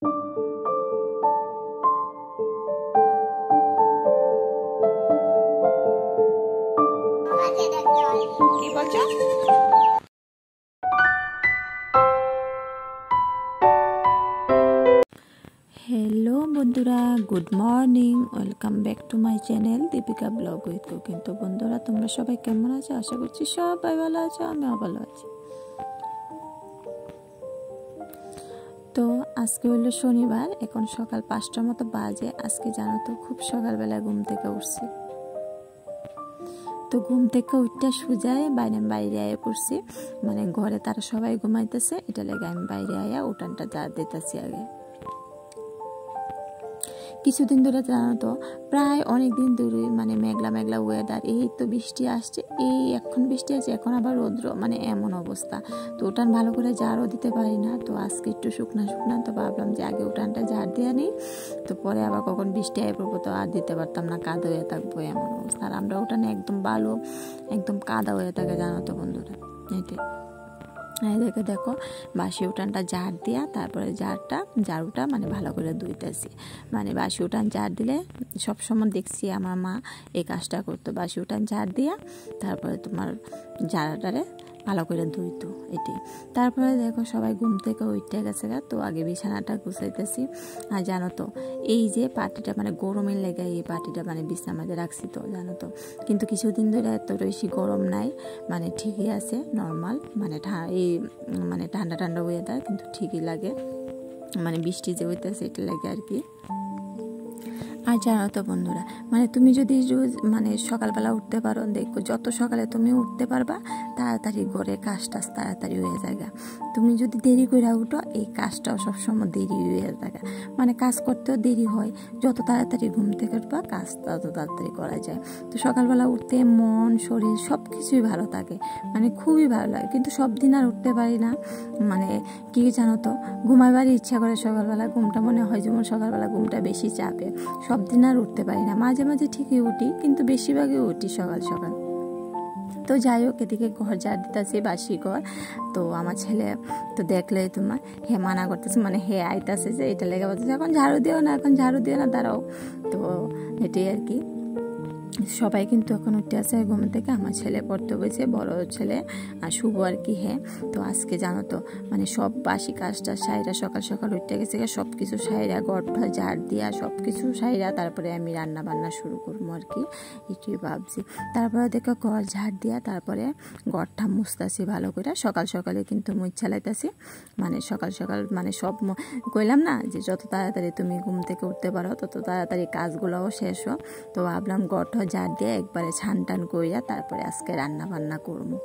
কি বলছো? हेलो बंधुरा good morning welcome back to my channel Deepika blog with cooking. तो बंधुरा तुम्हारा सबाई केमन आछो? आशा करछि सबाई भालो आछो, आमिও भालो आछि। तो आज के हलो शनिवार, एखन सकाल 5टार मतो बाजे। आज के जानो तो खूब सकाल बेला घुम थेके उठछि। तो घुम थेके उठते सोजाय বাইরে আয়া পড়ছি, মানে ঘরে তারা সবাই ঘুমাইতেছে, এটা লাগে আমি বাইরে আয়া উঠানটা ঝাড় দিতেছি আগে। কিছুদিন ধরে জানো তো প্রায় অনেক দিন ধরে মানে মেঘলা মেঘলা ওয়েদার, এই তো বৃষ্টি আসছে, এই এখন বৃষ্টি আছে, এখন আবার রৌদ্র, মানে এমন অবস্থা। তো উঠান ভালো করে ঝাড়ও দিতে পারি না। তো আজকে একটু শুকনা শুকনা, তো ভাবলাম যে আগে উঠানটা ঝাড় দিয়ে নিই, তো পরে আবার কখন বৃষ্টি আয় পড়বো তো আর দিতে পারতাম না, কাদা হয়ে থাকবো এমন অবস্থা। আর আমরা উঠানে একদম বালু, একদম কাদা হয়ে থাকে জানো তো বন্ধুরা। এটাই দেখে দেখো বাসি উঠানটা ঝাড় দিয়া তারপরে ঝাড়ুটা মানে ভালো করে ধুইতেছি। মানে বাসি উঠান ঝাড় দিলে সবসময় দেখছি আমার মা এই কাজটা করতো, বাসি উঠান ঝাড় দিয়া তারপরে তোমার ঝাড়াটারে ভালো করে ধুইতো এটি। তারপরে দেখো সবাই ঘুম থেকে উঠতে গেছে, তো আগে বিছানাটা গুছাইতেছি। আর জানো তো এই যে পাটিটা মানে গরমের লেগে এই পাটিটা মানে বিছানার মধ্যে রাখছি, তো জানো তো কিন্তু কিছুদিন ধরে এত বেশি গরম নাই, মানে ঠিকই আছে নর্মাল, মানে এই মানে ঠান্ডা ঠান্ডা ওয়েদার, কিন্তু ঠিকই লাগে, মানে বৃষ্টি যে হইতেছে এটা লাগে আর কি। আর জানো তো বন্ধুরা, মানে তুমি যদি রোজ মানে সকালবেলা উঠতে পারো, দেখো যত সকালে তুমি উঠতে পারবা তাড়াতাড়ি ঘরে কাজটা তাড়াতাড়ি হয়ে যায়। তুমি যদি দেরি করে উঠো এই কাজটাও সবসময় দেরি হয়ে যায়, মানে কাজ করতেও দেরি হয়। যত তাড়াতাড়ি ঘুম থেকে উঠবা কাজ তত তাড়াতাড়ি করা যায়। তো সকালবেলা উঠতে মন শরীর সব কিছুই ভালো থাকে, মানে খুবই ভালো লাগে। কিন্তু সব দিন আর উঠতে পারি না, মানে কি জানো তো ঘুমাইবার ইচ্ছা করে সকালবেলা, ঘুমটা মনে হয় যেমন সকালবেলা ঘুমটা বেশি চাপে, সব দিন আর উঠতে পারি না। মাঝে মাঝে ঠিকই উঠি, কিন্তু বেশিরভাগই উঠি সকাল সকাল। তো যাই হোক এদিকে ঘর ঝাড় দিতেছি, বাসি ঘর। তো আমার ছেলে তো দেখলে তোমার হে মানা করতেছে, মানে হে আইতাছে যে এটা লেগে বলতেছে এখন ঝাড়ু দিও না, এখন ঝাড়ু দিও না, দাঁড়াও। তো এটাই আর কি। সবাই কিন্তু এখন উঠতে আসে ঘুম থেকে। আমার ছেলে পড়তে বসে, বড় ছেলে আর শুভ আর কি। হ্যাঁ তো আজকে জানো তো মানে সব বাসি কাজটা সাইরা সকাল সকাল উঠতে গেছে, সব কিছু সাইরা ঘরটা ঝাড় দিয়া সব কিছু সাইরা তারপরে আমি রান্না বান্না শুরু করবো আর কি, এটাই ভাবছি। তারপরে দেখো ঘর ঝাড় দিয়া তারপরে ঘরটা মুছতেছি ভালো করে। সকাল সকালে কিন্তু মুছ চালাইতেছি, মানে সকাল সকাল মানে সব কইলাম না যে যত তাড়াতাড়ি তুমি ঘুম থেকে উঠতে পারো তত তাড়াতাড়ি কাজগুলোও শেষ হোক। তো ভাবলাম ঘরটা ঝাড় দিয়ে একবারে ছান টান কইরা তারপরে আজকে রান্না বান্না করবো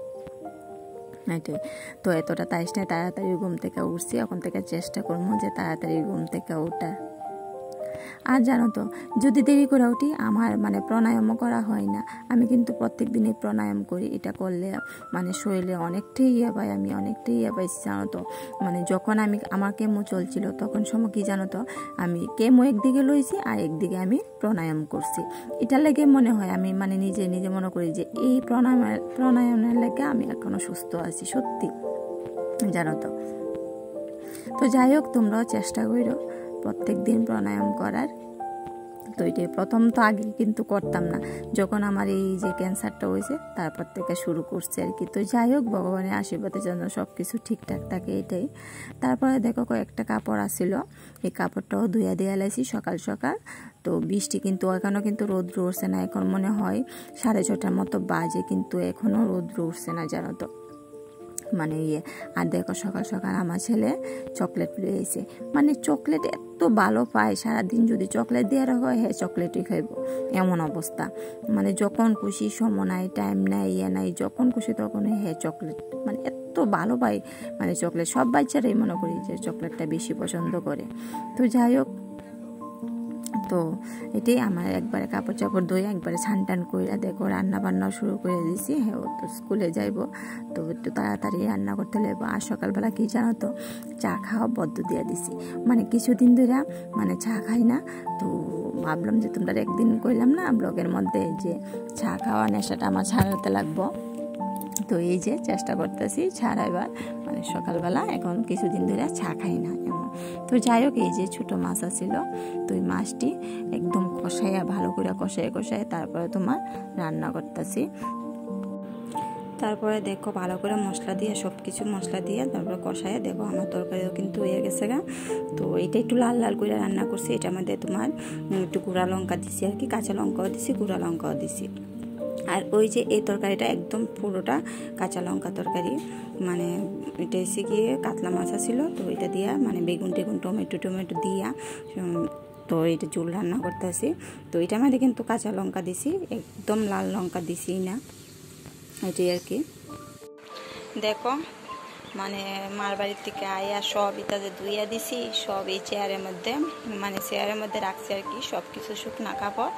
এটাই। তো এতটা তাইস না, তাড়াতাড়ি ঘুম থেকে উঠছি, এখন থেকে চেষ্টা করবো যে তাড়াতাড়ি ঘুম থেকে ওঠা। আর জানো তো যদি দেরি করে উঠি আমার মানে প্রাণায়ামও করা হয় না। আমি কিন্তু প্রত্যেক দিনই প্রাণায়াম করি, এটা করলে মানে শরীরে অনেকটাই ইয়ে পাই, আমি অনেকটাই ইয়ে পাইছি জানো তো। মানে যখন আমার কেমো চলছিল তখন সময় কি জানো তো, আমি কেমো একদিকে লইছি আর একদিকে আমি প্রাণায়াম করছি। এটা লেগে মনে হয় আমি মানে নিজে নিজে মনে করি যে এই প্রাণায়ামের লেগে আমি এখনো সুস্থ আছি, সত্যি জানো তো। তো যাই হোক তোমরাও চেষ্টা করো প্রত্যেক দিন প্রাণায়াম করার। তো এটাই প্রথম তো আগে কিন্তু করতাম না, যখন আমার এই যে ক্যান্সারটা হয়েছে তারপর থেকে শুরু করছি আর কি। তো যাই হোক ভগবানের আশীর্বাদের জন্য সব কিছু ঠিকঠাক থাকে এটাই। তারপরে দেখো কয়েকটা কাপড় আসছিল, এই কাপড়টাও ধুয়ে দিয়ে লাইছি সকাল সকাল। তো বৃষ্টি কিন্তু এখনও কিন্তু রৌদ্র উঠছে না, এখন মনে হয় 6:30টার মতো বাজে, কিন্তু এখনও রৌদ্র উঠছে না জানো তো, মানে ইয়ে। আর দেখো সকাল সকাল আমার ছেলে চকলেট পেয়েছে, মানে চকলেট এত ভালো পায়, সারাদিন যদি চকলেট দিয়ে রাখা হয় হ্যাঁ চকলেটই খাইব এমন অবস্থা। মানে যখন খুশি সময় নাই, টাইম নাই, ইয়ে নাই, যখন খুশি তখন হ্যাঁ চকলেট, মানে এত ভালো পায় মানে চকলেট। সব বাচ্চারাই মনে করি যে চকলেটটা বেশি পছন্দ করে। তো যাই হোক তো এটাই আমার একবারে কাপড় চাপড় ধুয়ে একবারে ছান টান করে দেখো রান্না বান্নাও শুরু করে দিয়েছি। হ্যাঁ ও তো স্কুলে যাইব, তো একটু তাড়াতাড়ি রান্না করতে লাগবো। আর সকালবেলা কি জানো তো চা খাওয়া বদ্ধ দিয়ে দিছি, মানে কিছুদিন ধরে মানে চা খাই না। তো ভাবলাম যে তোমরা একদিন কইলাম না ব্লগের মধ্যে যে চা খাওয়া নেশাটা আমার ছাড়াতে লাগবো, তো এই যে চেষ্টা করতেছি ছাড়াইবার, মানে সকালবেলা এখন কিছুদিন ধরে চা খাই না এমন। তো যাই হোক, এই যে ছোটো মাছ আছিল, তো ওই মাছটি একদম কষাইয়া ভালো করে কষায় তারপরে তোমার রান্না করতেছি। তারপরে দেখো ভালো করে মশলা দিয়ে সব কিছু মশলা দিয়ে তারপরে কষায় দেখো আমার তরকারিও কিন্তু হয়ে গেছে গা। তো এটা একটু লাল লাল করে রান্না করছি। এটার মধ্যে তোমার একটু গুঁড়া লঙ্কা দিছি আর কি, কাঁচা লঙ্কাও দিছি, গুঁড়া লঙ্কাও দিছি। আর ওই যে এই তরকারিটা একদম পুরোটা কাঁচা লঙ্কা তরকারি, মানে এটা এসে গিয়ে কাতলা মাছ ছিল, তো এটা দিয়া মানে বেগুন টেগুন টমেটো দিয়া তো এটা ঝোল রান্না করতেছি। তো এটার মধ্যে কিন্তু কাঁচা লঙ্কা দিছি, একদম লাল লঙ্কা দিছি না, এটাই আর কি। দেখো মানে মার বাড়ির থেকে আয়া সব ইত্যাদি ধুইয়া দিছি, সব এই চেয়ারের মধ্যে মানে চেয়ারের মধ্যে রাখছি আর কি, সব কিছু শুকনা কাপড়।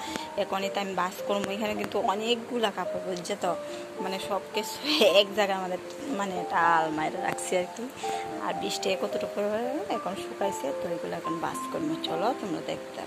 এখন এটা আমি বাস করবো। এখানে কিন্তু অনেকগুলা কাপড় বুঝছে তো, মানে সব কিছু এক জায়গায় আমাদের মানে এটা আলমারিতে রাখছি আর কি। আর বৃষ্টি কতটুকু এখন শুকাইছে, তো এগুলো এখন বাস করবো। চলো তোমরা দেখতে।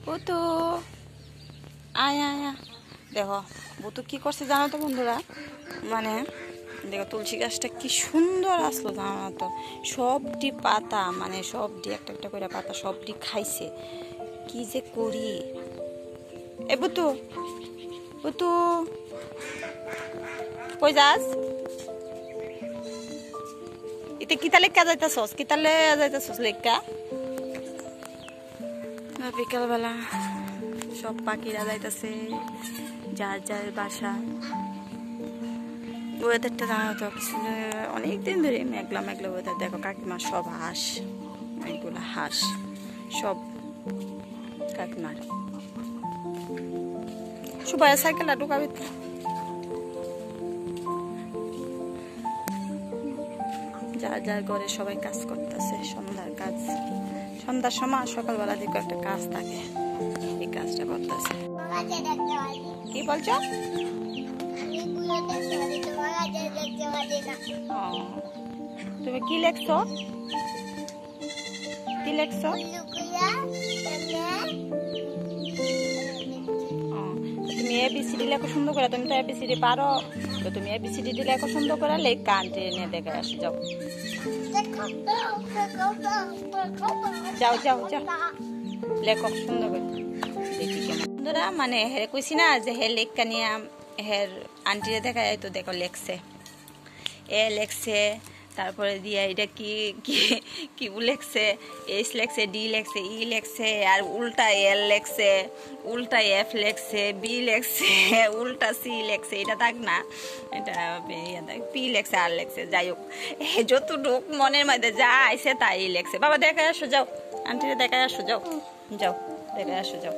বুতু আয়া দেখো বুতু কি করছে জানো তো বন্ধুরা, মানে দেখো তুলসী গাছটা কি সুন্দর আসলো জানো তো, সবটি পাতা মানে সবটি একটা একটা করে পাতা সবটি খাইছে। কি যে করি এ বুতু, বুতু কই যাস? এতে কিতা লেখা যাইতাছস, কিতালে যাইতাছস লেখা? বিকালবেলা সব পাখিরা যাইতেছে যার যার বাসা। ওয়েদারটা জানা তো অনেকদিন ধরে মেঘলা মেঘলা ওয়েদার। দেখো কাকিমা সব হাঁস, এগুলো হাঁস সব কাকিমার। সবাই সাইকেল ঢুকাবে তো। যার যার ঘরে সবাই কাজ করতেছে, সন্ধ্যার কাজ। সন্ধ্যার সময় সকালবেলা দিকে একটা কাজ থাকে, এই কাজটা করতেছে। কি বলছো? তুমি কি লেখছো? কি লেখছো? তুমি এবিসিডি লেখো সুন্দর করে, তুমি তো এবিসিডি পারো, তো তুমি এবিসিডি লেখো সুন্দর করে, লেখা আনতে নিয়ে দেখে আসো। যাও যাও যাও যাও লেখো সুন্দর করে দেখি কেমন। বন্ধুরা মানে হেরে কইছি না যে হে লেখা নিয়ে হের আন্টিরে দেখা যায়, তো দেখো লেখছে, এ লেখছে, তারপরে দিয়ে এটা কি কি কি লেখছে, এস লেখছে, ডি লেখছে, ই লেখছে, আর উল্টা এল লেখছে, উল্টা এফ লেখছে, বি লেখছে, উল্টা সি লেখছে, এটা থাক না, এটা পি লেখছে, আর লেখছে। যাই হোক যতটুক মনের মধ্যে যা আইসে তাই লেখছে। বাবা দেখা আসো, যাও আন্টিরে দেখা আসো, যাও যাও দেখা আসো, যাও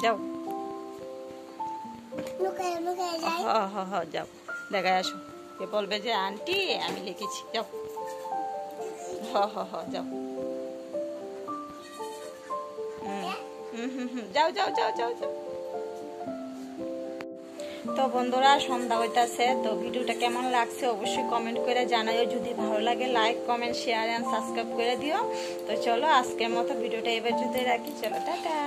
যাও যাও দেখা আসো। কে বলবে যে আন্টি আমি লিখেছি, যাও যাও যাও যাও যাও যাও যাও। তো বন্ধুরা সন্ধ্যা হইতাছে, তো ভিডিওটা কেমন লাগছে অবশ্যই কমেন্ট করে জানাইও। যদি ভালো লাগে like comment share and subscribe করে দিও। তো চলো আজকের মতো ভিডিওটা এবার যদি রাখি, চলো টাটা।